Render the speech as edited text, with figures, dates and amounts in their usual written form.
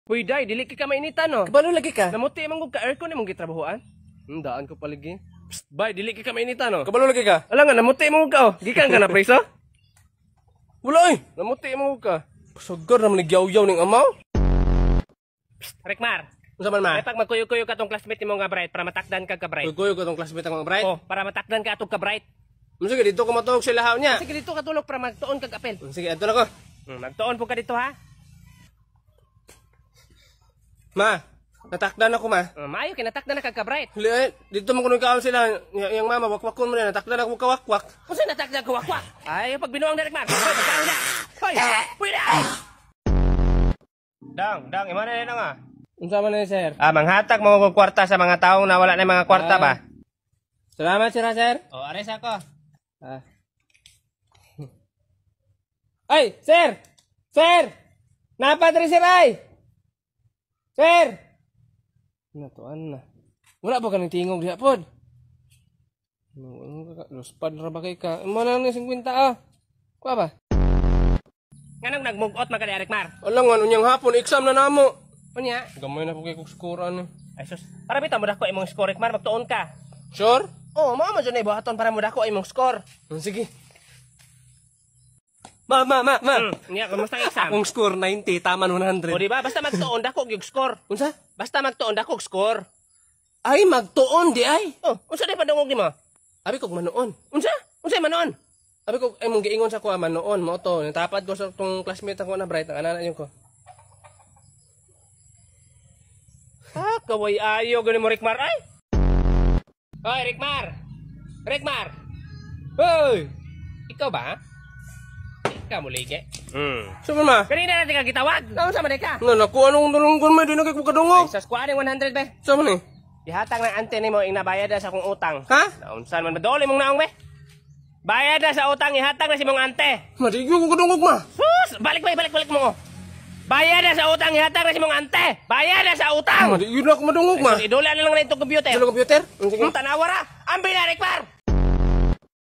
Uy, day, dili ka mainitan, no? Kabalo lagi ka. Namuti mong ka aircon imong gitrabahoan. Daan ko palagi. Psst, bay, dili ka mainitan, no? Kabalo lagi ka. Ala nga, namuti mong ka, oh. Gikan ka na, preso? Wala eh. Namuti mong ka. Sugar naman nagyaw-yaw ning amaw. Psst, Rekmar. Unsa man ma? Ay pag magkuyo-kuyo ka tong classmate mo nga bright para matakdan ka ka bright. Kuyo ko tong classmate ang mga bright. Oh, para matakdan ka atong ka bright. Sige, dito ko matulog sa lahaw niya. Sige dito ka tulog para magtuon kag apel. Sige, ato na ko. Magtuon po ka dito ha. Ma, natakdan ako ma. Maayo kinatakdan na kag ka bright. Dito mo kuno kaon sila. Yang mama wakwakon mo na natakdan ako kawakwak. Unsa natakdan ka wakwak? Ay pag binuang direk man. Hoy, magkaon na. Hoy, pwede. Dang, imana na nga. Unsa man ni sir? Manghatag mo og kwarta sa mga taong nawala na mga kwarta ba? Salamat sir. Oh, ares ako. Ay, sir! Sir! Napadre sir ay! Sir! Natuan na. Wala ba ka ng tingog diha pod? Luspad ra ba kay ka? Mana na 50 ah. Kuha ba? Nganong nagmugot man ka direk mar? Alang nga unyang hapon exam na namo. Unya? Gamay na po kay kog skuran. Ay sus, para bitaw mo dako imong score Rekmar magtuon ka. Sure? Oh, mao man jud na ibuhaton para mo dako imong score. Sige. Ma. Niya kumusta ang exam? Akong score 90, taman 100. O di ba basta magtuon dako gyud score. Unsa? Basta magtuon dako score. Ay magtuon di ay. Oh, unsa day padungog nimo? Abi kog manoon. Unsa? Unsay manon? Abi kog ay mong giingon sa ko manoon mo to. Natapad ko sa tong classmate ako na bright ang anana yun ko. Kaway ayo gani mo Rekmar ay. Hoy Rekmar. Rekmar. Hoy. Ikaw ba? Ikaw mo ligi. Saan ma? Kanina natin ka gitawag. Unsa man ka? Nga naku anong dulunggon may dinagay ko kadungog. Sa squad 100 be. Saan man eh? Ihatag ng ante nimo ing nabayad na sa akong utang. Ha? Naunsan man madoli mong naong be? Bayad na sa utang ihatag na si mong ante. Madigyo ko kadungog ma. Sus, balik mo. Bayad na sa utang ihatag na si mong ante. Bayad na sa utang. Madigyo na ako madungog ma. Idola na lang na itong computer. Sa computer? Sige. Tanawa ra. Ambil na Rekmar.